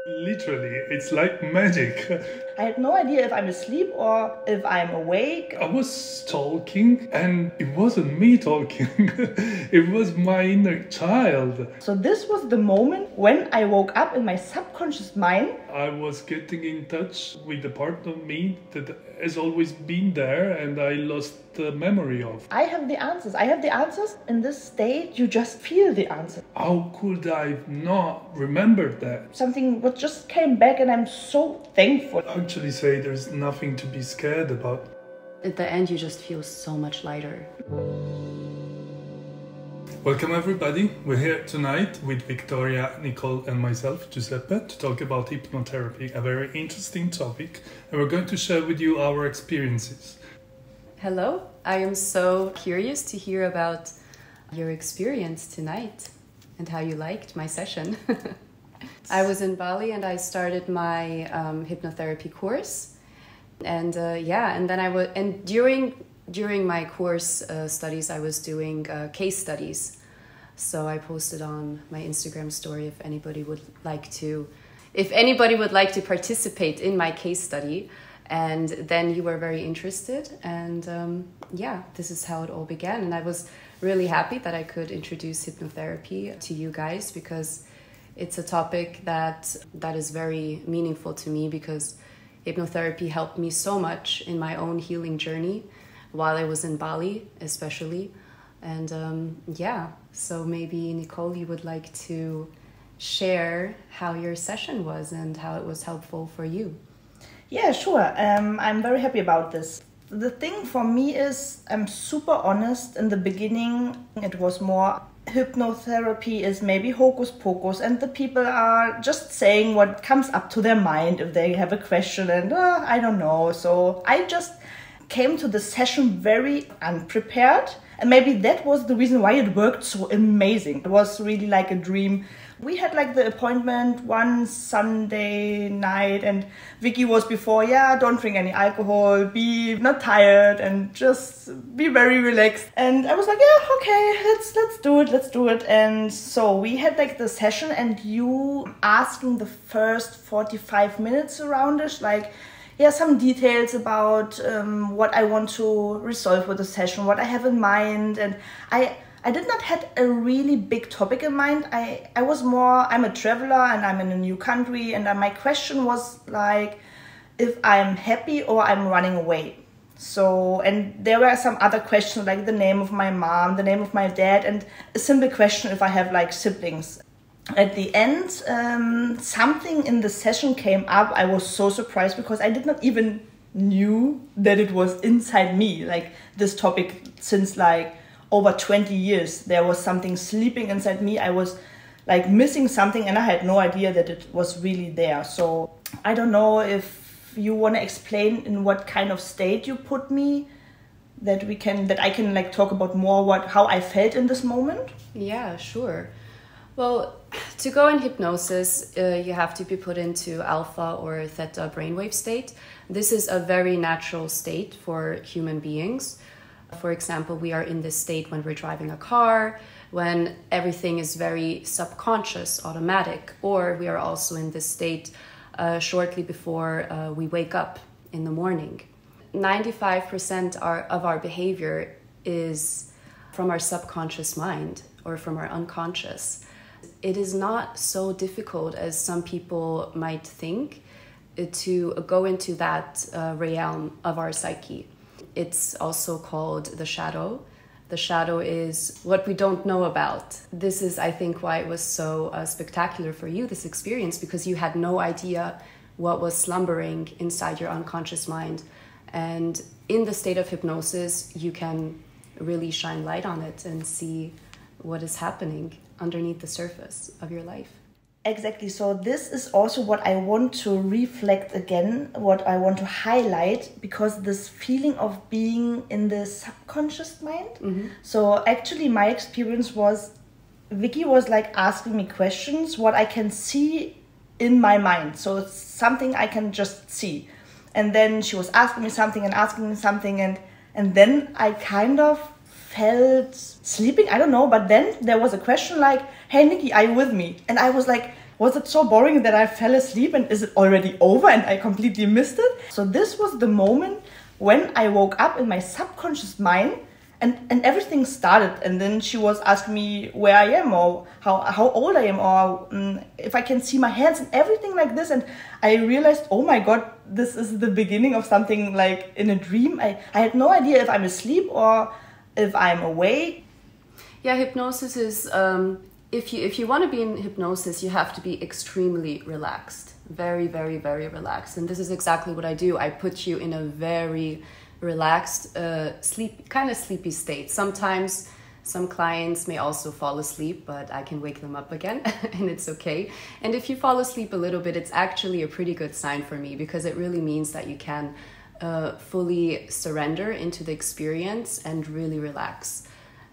Literally, it's like magic. I had no idea if I'm asleep or if I'm awake. I was talking and it wasn't me talking. It was my inner child. So this was the moment when I woke up in my subconscious mind. I was getting in touch with the part of me that has always been there and I lost the memory of. I have the answers. I have the answers. In this state, you just feel the answer. How could I not remember that? Something what just came back and I'm so thankful. I actually say there's nothing to be scared about. At the end, you just feel so much lighter. Welcome everybody. We're here tonight with Victoria, Nicole and myself, Giuseppe, to talk about hypnotherapy, a very interesting topic, and we're going to share with you our experiences. Hello, I am so curious to hear about your experience tonight and how you liked my session. I was in Bali and I started my hypnotherapy course, and during my course studies, I was doing case studies. So I posted on my Instagram story if anybody would like to participate in my case study. And then you were very interested, and this is how it all began. And I was really happy that I could introduce hypnotherapy to you guys, because it's a topic that is very meaningful to me, because hypnotherapy helped me so much in my own healing journey while I was in Bali, especially. And so maybe Nicole, you would like to share how your session was and how it was helpful for you. Yeah, sure. I'm very happy about this. The thing for me is I'm super honest. In the beginning, it was more hypnotherapy is maybe hocus pocus, and the people are just saying what comes up to their mind if they have a question, and I don't know. So I just came to the session very unprepared, and maybe that was the reason why it worked so amazing. It was really like a dream. We had like the appointment one Sunday night, and Vicky was before, don't drink any alcohol, be not tired, and just be very relaxed. And I was like, okay, let's do it. And so we had like the session, and you asking the first 45 minutes around us, like, some details about what I want to resolve with the session, what I have in mind. And I did not have a really big topic in mind. I was more, I'm a traveler and I'm in a new country, and my question was like, if I'm happy or I'm running away. So, and there were some other questions like the name of my mom, the name of my dad, and a simple question if I have like siblings. At the end, something in the session came up. I was so surprised because I did not even knew that it was inside me, like this topic, since like over 20 years. There was something sleeping inside me. I was like missing something, and I had no idea that it was really there. So I don't know if you want to explain in what kind of state you put me, that I can like talk about more how I felt in this moment. Yeah, sure. Well, to go in hypnosis, you have to be put into alpha or theta brainwave state. This is a very natural state for human beings. For example, we are in this state when we're driving a car, when everything is very subconscious, automatic, or we are also in this state shortly before we wake up in the morning. 95% of our behavior is from our subconscious mind or from our unconscious. It is not so difficult as some people might think to go into that realm of our psyche. It's also called the shadow. The shadow is what we don't know about. This is, I think, why it was so spectacular for you, this experience, because you had no idea what was slumbering inside your unconscious mind. And in the state of hypnosis, you can really shine light on it and see what is happening underneath the surface of your life. Exactly. So this is also what I want to reflect again, what I want to highlight, because this feeling of being in the subconscious mind. Mm-hmm. So actually my experience was, Vicky was like asking me questions, what I can see in my mind. So it's something I can just see. And then she was asking me something, and then I kind of felt sleeping, I don't know, but then there was a question like, hey Nikki, are you with me? And I was like, Was it so boring that I fell asleep and is it already over and I completely missed it? So this was the moment when I woke up in my subconscious mind and everything started. And then she was asking me where I am or how old I am or if I can see my hands and everything like this. And I realized, oh my God, this is the beginning of something like in a dream. I had no idea if I'm asleep or if I'm awake. Yeah, hypnosis is, if you want to be in hypnosis, you have to be extremely relaxed. Very, very, very relaxed. And this is exactly what I do. I put you in a very relaxed, kind of sleepy state. Sometimes some clients may also fall asleep, but I can wake them up again and it's okay. And if you fall asleep a little bit, it's actually a pretty good sign for me because it really means that you can fully surrender into the experience and really relax.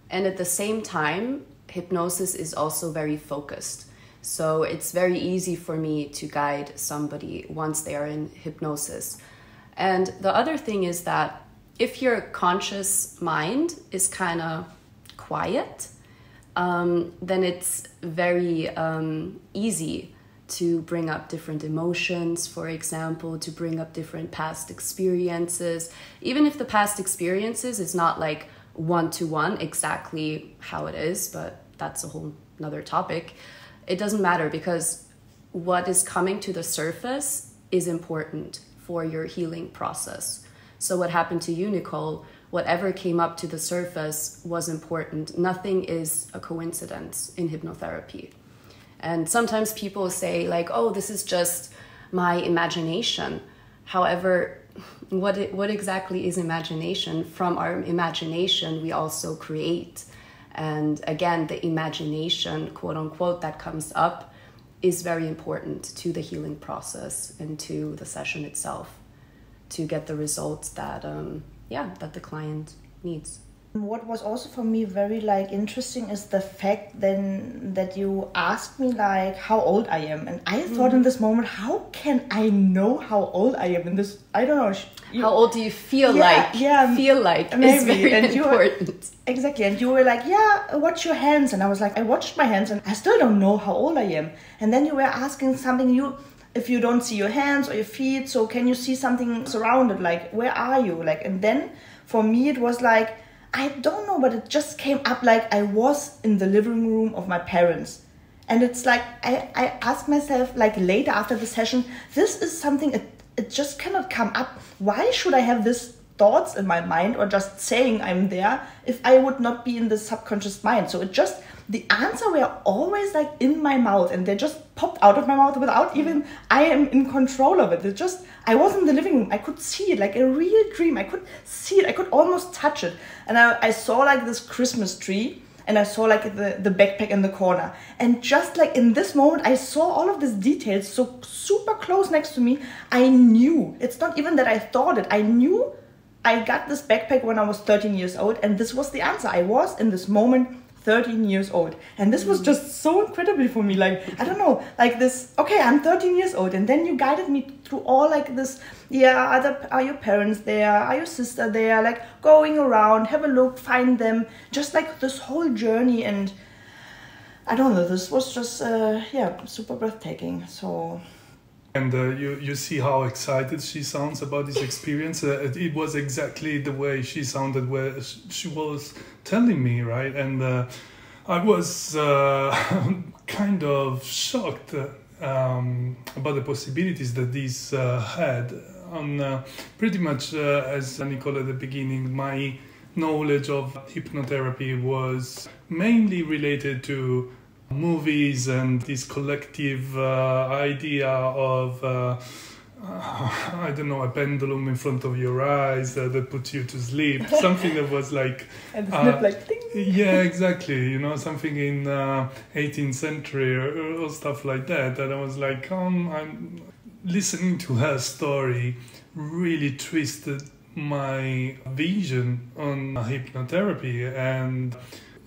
And at the same time, hypnosis is also very focused. So it's very easy for me to guide somebody once they are in hypnosis. And the other thing is that if your conscious mind is kind of quiet, then it's very easy to bring up different emotions, for example, to bring up different past experiences. Even if the past experiences is not like one-to-one exactly how it is, but that's a whole nother topic. It doesn't matter because what is coming to the surface is important for your healing process. So what happened to you, Nicole, whatever came up to the surface was important. Nothing is a coincidence in hypnotherapy. And sometimes people say like, oh, this is just my imagination. However, what exactly is imagination? From our imagination, we also create. And again, the imagination, quote unquote, that comes up is very important to the healing process and to the session itself to get the results that, that the client needs. What was also for me very like interesting is the fact then that you asked me like how old I am, and I thought in this moment, how can I know how old I am in this? I don't know. How old do you feel like? Yeah, feel like maybe. Is very and important. Exactly, and you were like, yeah, watch your hands, and I was like, I watched my hands, and I still don't know how old I am. And then you were asking something if you don't see your hands or your feet, so can you see something surrounded? Like, where are you? Like, and then for me it was like, I don't know, but it just came up like I was in the living room of my parents. And it's like, I asked myself like later after the session, this is something, it just cannot come up. Why should I have these thoughts in my mind or just saying I'm there if I would not be in the subconscious mind? So it just, the answer were always like in my mouth and they just popped out of my mouth without even I am in control of it. It just, I was in the living room. I could see it like a real dream. I could see it. I could almost touch it. And I saw like this Christmas tree and I saw like the backpack in the corner. And just like in this moment, I saw all of these details so super close next to me. I knew. It's not even that I thought it. I knew I got this backpack when I was 13 years old. And this was the answer. I was in this moment 13 years old. And this was just so incredible for me. Like, I don't know, like this, okay, I'm 13 years old. And then you guided me through all like this, are your parents there? Are your sister there? Like going around, have a look, find them. Just like this whole journey. And I don't know, this was just, super breathtaking. So... And you see how excited she sounds about this experience. It was exactly the way she sounded where she was telling me, right? And I was kind of shocked about the possibilities that this had. Pretty much as Nicole at the beginning, my knowledge of hypnotherapy was mainly related to movies and this collective idea of I don't know, a pendulum in front of your eyes that puts you to sleep, something that was like and the snip like ding. Yeah, exactly, something in 18th century or stuff like that. And I was like, I'm listening to her story really twisted my vision on hypnotherapy and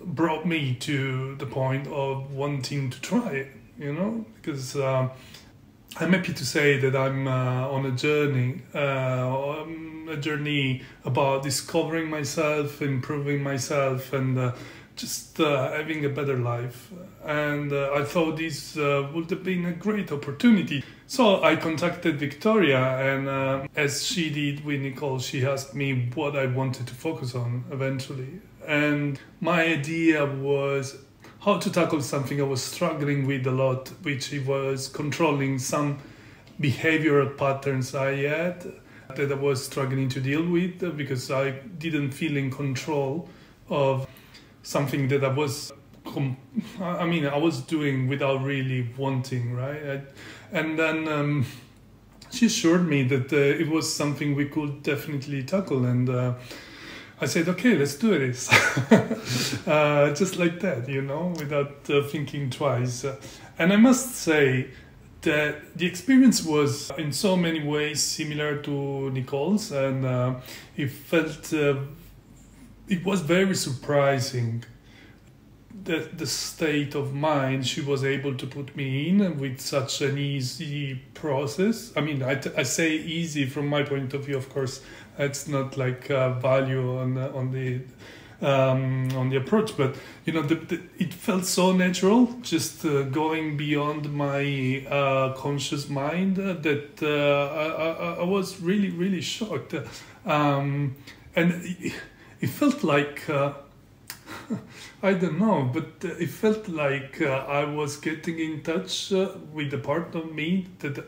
brought me to the point of wanting to try it, because I'm happy to say that I'm on a journey about discovering myself, improving myself, and just having a better life. And I thought this would have been a great opportunity. So I contacted Victoria, and as she did with Nicole, she asked me what I wanted to focus on eventually. And my idea was how to tackle something I was struggling with a lot, which was controlling some behavioral patterns I had that I was struggling to deal with because I didn't feel in control of something that I was doing without really wanting, right? And then she assured me that it was something we could definitely tackle, and I said, okay, let's do this. Just like that, without thinking twice. And I must say that the experience was in so many ways similar to Nicole's, and it was very surprising that the state of mind she was able to put me in with such an easy process. I mean, I say easy from my point of view, of course. It's not like value on the approach, but it felt so natural, just going beyond my conscious mind that I was really, really shocked, and it felt like I don't know, but it felt like I was getting in touch with the part of me that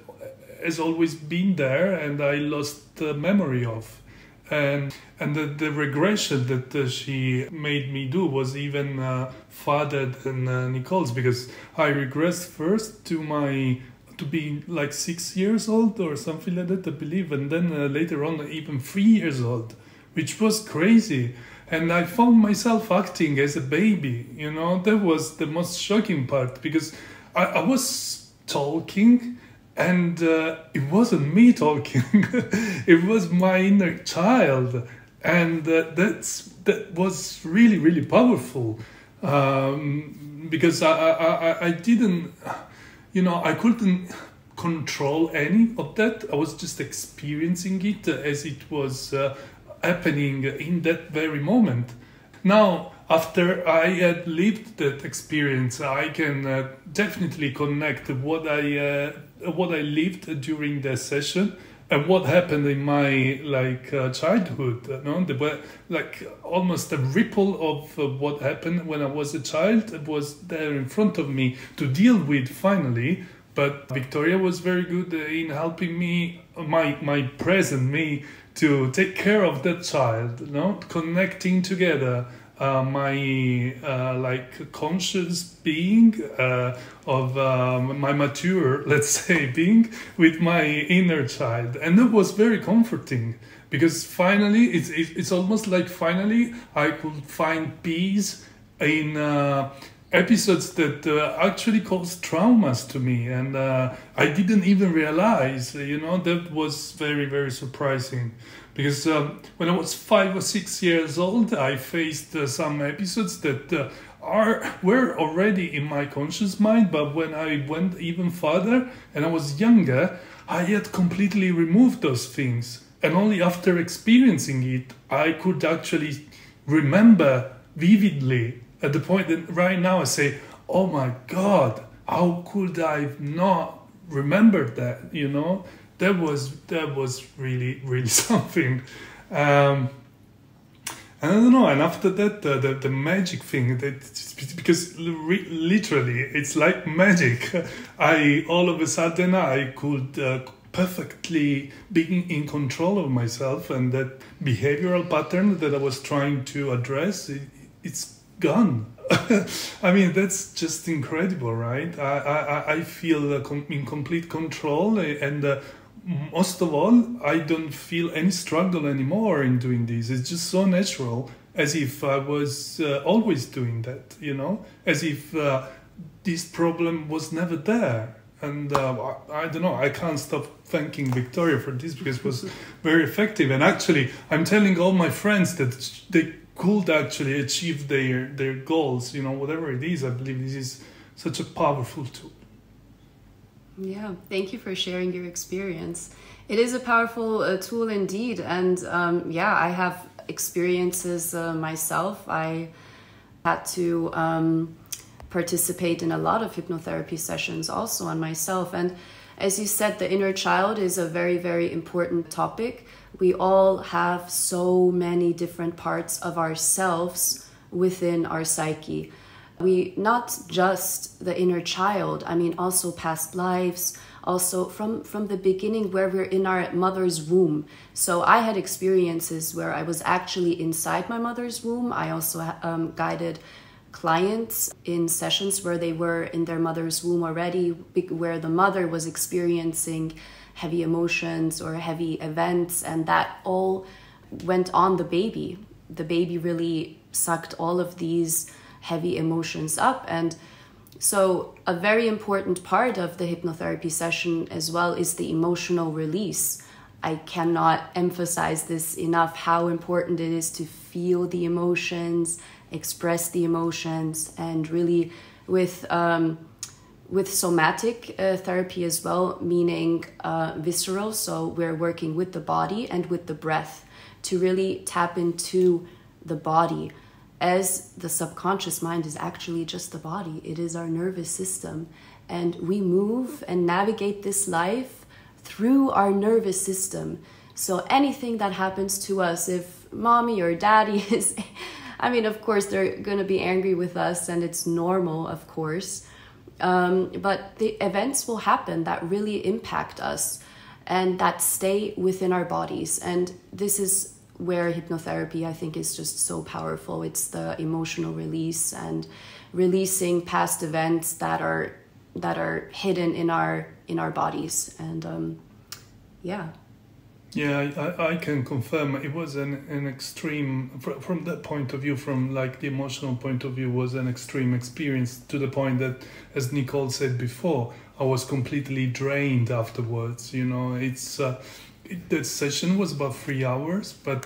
has always been there and I lost the memory of. And the regression that she made me do was even farther than Nicole's, because I regressed first to be like 6 years old or something like that, I believe, and then later on even 3 years old, which was crazy. And I found myself acting as a baby, that was the most shocking part, because I was talking and it wasn't me talking, it was my inner child. And that was really, really powerful, because I didn't, I couldn't control any of that. I was just experiencing it as it was happening in that very moment. Now, after I had lived that experience, I can definitely connect what I lived during the session and what happened in my childhood. There were like almost a ripple of what happened when I was a child was there in front of me to deal with finally. But Victoria was very good in helping me, my present me, to take care of that child, connecting together my conscious being of my mature, let's say, being with my inner child. And that was very comforting, because finally, it's almost like finally I could find peace in episodes that actually caused traumas to me, and I didn't even realize, that was very, very surprising. Because when I was 5 or 6 years old, I faced some episodes that were already in my conscious mind, but when I went even further and I was younger, I had completely removed those things. And only after experiencing it, I could actually remember vividly, at the point that right now I say, oh my God, how could I not remember that, That was really, really something. And I don't know, and after that, the magic thing, because literally, it's like magic. All of a sudden, I could perfectly be in control of myself, and that behavioral pattern that I was trying to address, it's gone. I mean, that's just incredible, right? I feel in complete control, and most of all, I don't feel any struggle anymore in doing this. It's just so natural, as if I was always doing that, as if this problem was never there. And I don't know, I can't stop thanking Victoria for this, because it was very effective. And actually, I'm telling all my friends that they could actually achieve their goals, whatever it is. I believe this is such a powerful tool. Yeah, thank you for sharing your experience. It is a powerful tool indeed. And I have experiences myself. I Had to participate in a lot of hypnotherapy sessions also on myself. And as you said, the inner child is a very, very important topic. We all have so many different parts of ourselves within our psyche. We, not just the inner child, I mean also past lives, also from the beginning where we're in our mother's womb. So I had experiences where I was actually inside my mother's womb. I also guided clients in sessions where they were in their mother's womb already, where the mother was experiencing heavy emotions or heavy events, and that all went on the baby. The baby really sucked all of these heavy emotions up. And so a very important part of the hypnotherapy session as well is the emotional release. I cannot emphasize this enough, how important it is to feel the emotions, express the emotions, and really with somatic therapy as well, meaning visceral. So we're working with the body and with the breath to really tap into the body, as the subconscious mind is actually just the body. It is our nervous system, and we move and navigate this life through our nervous system. So anything that happens to us, if mommy or daddy is, I mean, of course, they're going to be angry with us, and it's normal, of course. But the events will happen that really impact us and that stay within our bodies. And this is where hypnotherapy, I think, is just so powerful. It's the emotional release and releasing past events that are hidden in our bodies. And yeah. Yeah, I can confirm it was an extreme, from that point of view, from like the emotional point of view, was an extreme experience, to the point that, as Nicole said before, I was completely drained afterwards. You know, the session was about 3 hours, but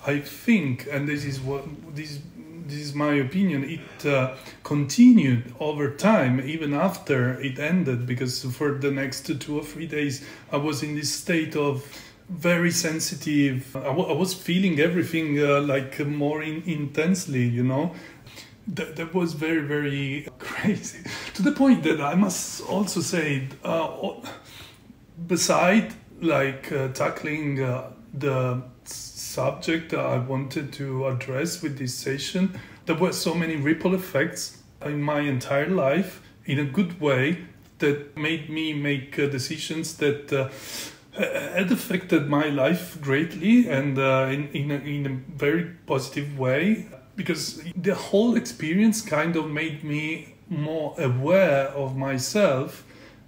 I think, and this is my opinion, it continued over time, even after it ended, because for the next 2 or 3 days, I was in this state of very sensitive. I was feeling everything like more intensely, you know. That was very, very crazy. To the point that I must also say, beside like tackling the subject I wanted to address with this session, there were so many ripple effects in my entire life in a good way that made me make decisions that had affected my life greatly, and in a very positive way, because the whole experience kind of made me more aware of myself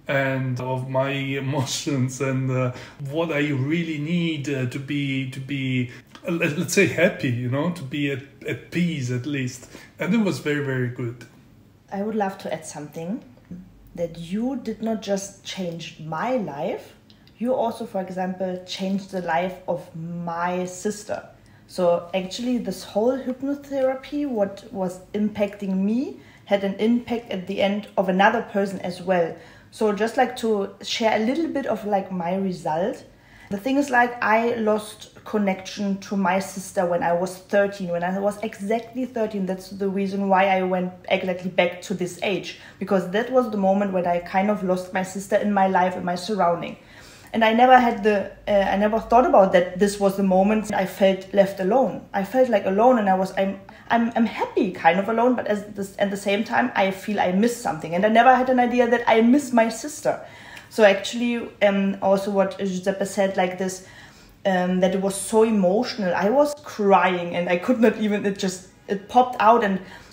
and of my emotions, and what I really need to be, let's say, happy, you know, to be at peace at least. And it was very, very good. I would love to add something, that you did not just change my life, you also, for example, changed the life of my sister. So actually this whole hypnotherapy, what was impacting me, had an impact at the end of another person as well. So just like to share a little bit of like my result. The thing is, like, I lost connection to my sister when I was 13, when I was exactly 13. That's the reason why I went exactly back to this age, because that was the moment when I kind of lost my sister in my life, in my surrounding. And I never had I never thought about that. This was the moment I felt left alone. I felt like alone, and I'm happy, kind of alone, but at the same time, I feel I miss something. And I never had an idea that I miss my sister. So actually, also what Giuseppe said, like this, that it was so emotional. I was crying, and I could not even, it popped out,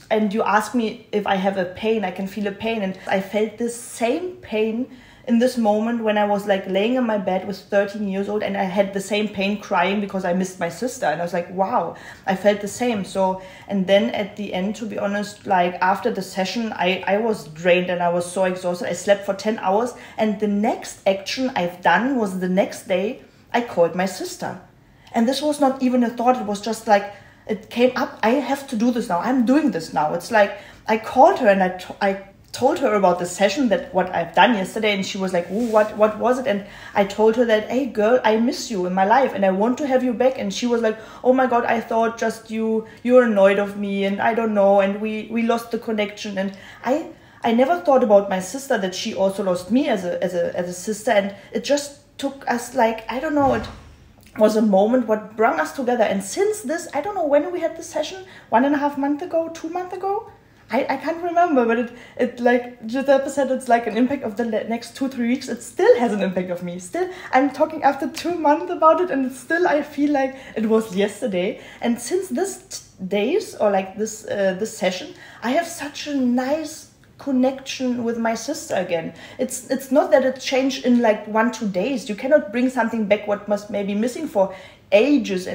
and you asked me if I have a pain, I can feel a pain. And I felt this same pain in this moment when I was like laying in my bed with 13 years old, and I had the same pain crying because I missed my sister. And I was like, wow, I felt the same. So, and then at the end, to be honest, like after the session, I was drained and I was so exhausted. I slept for 10 hours. And the next action I've done was the next day, I called my sister. And this was not even a thought. It was just like, it came up. I have to do this now. I'm doing this now. It's like, I called her and I told her about the session, that what I've done yesterday, and she was like, "Ooh, what was it?" And I told her that, "Hey girl, I miss you in my life and I want to have you back." And she was like, "Oh my god, I thought just you're annoyed of me and I don't know, and we lost the connection." And I never thought about my sister, that she also lost me as a sister, and it just took us, like, I don't know, it was a moment what brought us together. And since this, I don't know when we had this session, 1.5 months ago, 2 months ago, I can't remember, but it like Giuseppe said, it's like an impact of the next 2-3 weeks. It still has an impact of me. Still, I'm talking after 2 months about it, and it's still, I feel like it was yesterday. And since this days, or like this session, I have such a nice connection with my sister again. It's not that it changed in like 1-2 days. You cannot bring something back what must maybe missing for ages,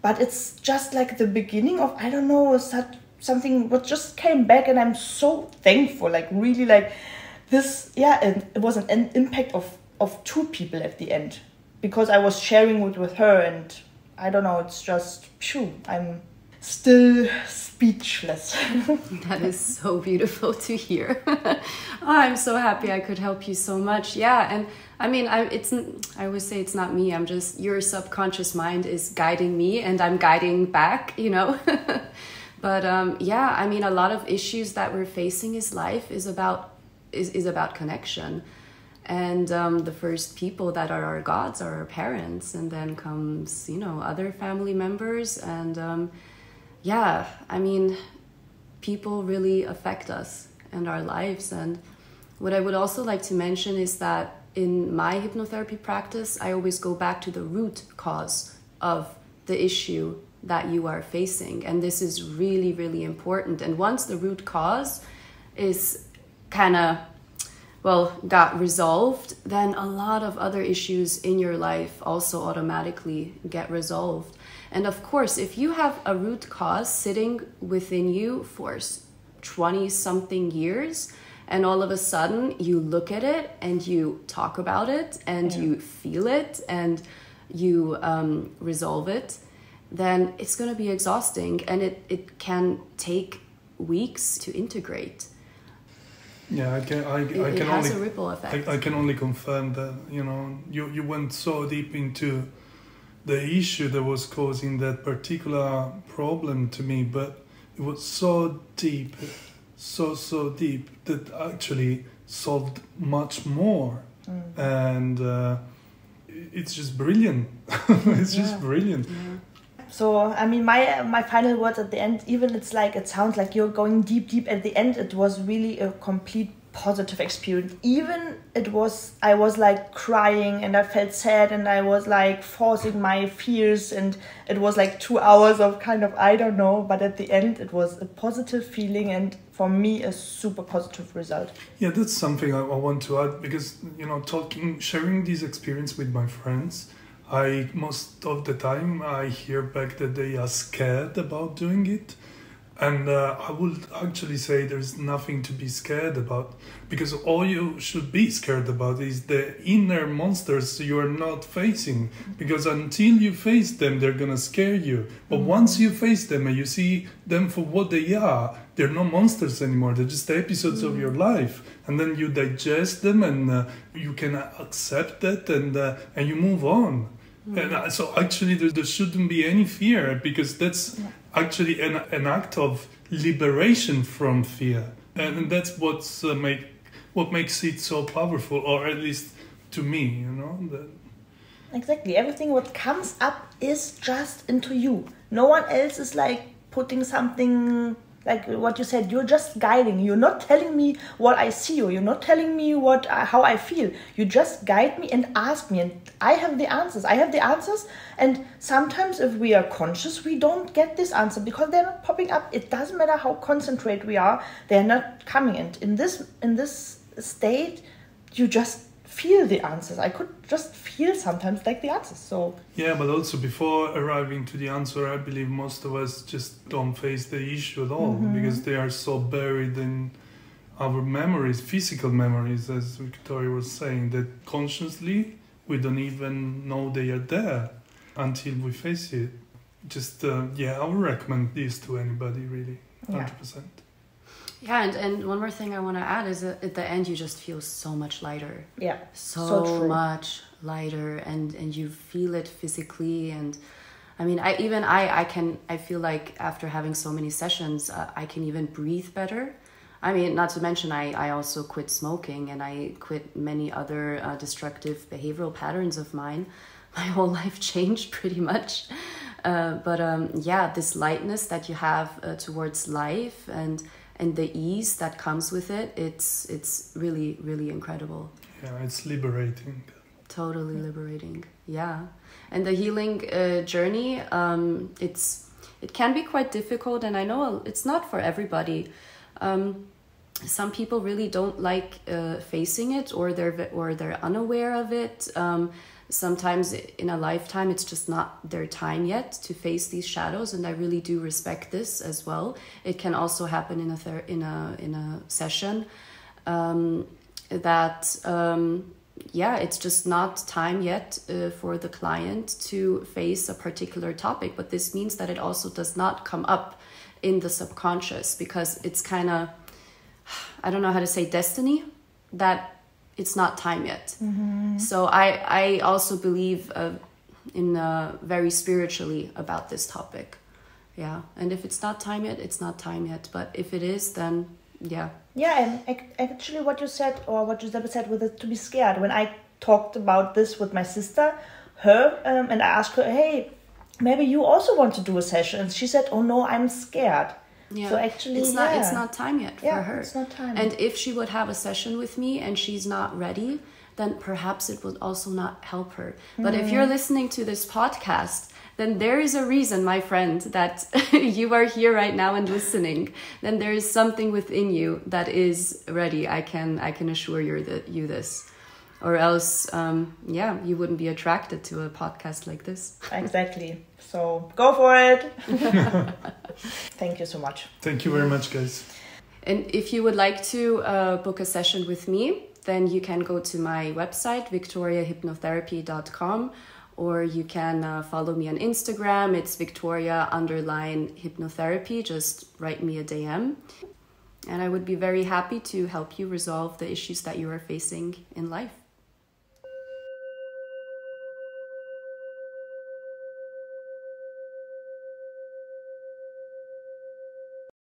but it's just like the beginning of, I don't know, something what just came back, and I'm so thankful, like really, like this, and it was an impact of 2 people at the end, because I was sharing with her, and I don't know, it's just, I'm still speechless. That is so beautiful to hear. I'm so happy I could help you so much. Yeah, and I mean, I always say it's not me, I'm just, your subconscious mind is guiding me and I'm guiding back, you know. But I mean, a lot of issues that we're facing in life is about connection. And the first people that are our gods are our parents, and then comes, you know, other family members. And I mean, people really affect us and our lives. And what I would also like to mention is that in my hypnotherapy practice, I always go back to the root cause of the issue that you are facing. And this is really, really important. And once the root cause is kind of, got resolved, then a lot of other issues in your life also automatically get resolved. And of course, if you have a root cause sitting within you for 20-something years, and all of a sudden you look at it and you talk about it and you feel it and you resolve it, then it's going to be exhausting, and it can take weeks to integrate. Yeah, It has a ripple effect. I can only confirm that, you know, you went so deep into the issue that was causing that particular problem to me, but it was so deep, so deep, that actually solved much more. And it's just brilliant. It's just brilliant. Yeah. So, I mean, my final words at the end, even it sounds like you're going deep at the end, it was really a complete positive experience. Even I was like crying, and I felt sad, and I was like forcing my fears, and it was like 2 hours of kind of, I don't know, but at the end it was a positive feeling, and for me a super positive result. Yeah, that's something I want to add, because, you know, sharing this experience with my friends, most of the time I hear back that they are scared about doing it. And I would actually say there's nothing to be scared about, because all you should be scared about is the inner monsters you are not facing. Because until you face them, they're gonna scare you. But once you face them and you see them for what they are, they're not monsters anymore. They're just episodes of your life. And then you digest them, and you can accept that, and you move on. And so actually there shouldn't be any fear, because that's actually an act of liberation from fear. And that's what makes it so powerful, or at least to me, you know. Exactly. Everything what comes up is just into you. No one else is like putting something, like what you said, you're just guiding. You're not telling me what I see, or you're not telling me how I feel. You just guide me and ask me, and I have the answers. And sometimes if we are conscious, we don't get this answer because they're not popping up. It doesn't matter how concentrated we are, they're not coming. And in this state, you just feel the answers. I could just feel sometimes like the answers. So yeah, but also before arriving to the answer, I believe most of us just don't face the issue at all, because they are so buried in our memories, physical memories, as Victoria was saying, that consciously we don't even know they are there until we face it. Just I would recommend this to anybody, really, 100%. Yeah, and one more thing I want to add is that at the end you just feel so much lighter. Yeah, so true. much lighter, and you feel it physically. And I mean, I feel like after having so many sessions, I can even breathe better. I mean, not to mention, I also quit smoking, and I quit many other destructive behavioral patterns of mine. My whole life changed pretty much. But this lightness that you have towards life and the ease that comes with it, it's really, really incredible. Yeah, it's liberating. Totally liberating. Yeah. And the healing journey, it can be quite difficult, and I know it's not for everybody. Some people really don't like facing it, or they're unaware of it. Sometimes in a lifetime, it's just not their time yet to face these shadows, and I really do respect this as well. It can also happen in a session it's just not time yet for the client to face a particular topic. But this means that it also does not come up in the subconscious, because it's kind of, I don't know how to say, destiny, that it's not time yet. Mm-hmm. So I also believe in very spiritually about this topic. Yeah. And if it's not time yet, it's not time yet. But if it is, then yeah. Yeah, and actually what you said, or what Giuseppe said with it, to be scared. When I talked about this with my sister, and I asked her, hey, maybe you also want to do a session. And she said, oh no, I'm scared. Yeah. So actually, it's not time yet for her. It's not time. And if she would have a session with me and she's not ready, then perhaps it would also not help her. But if you're listening to this podcast, then there is a reason, my friend, that you are here right now and listening. Then there is something within you that is ready. I can assure you this. Or else, you wouldn't be attracted to a podcast like this. Exactly. So go for it. Thank you so much. Thank you very much, guys. And if you would like to book a session with me, then you can go to my website, victoria.skerlanitz.com, or you can follow me on Instagram. It's victoria_hypnotherapy. Just write me a DM. And I would be very happy to help you resolve the issues that you are facing in life.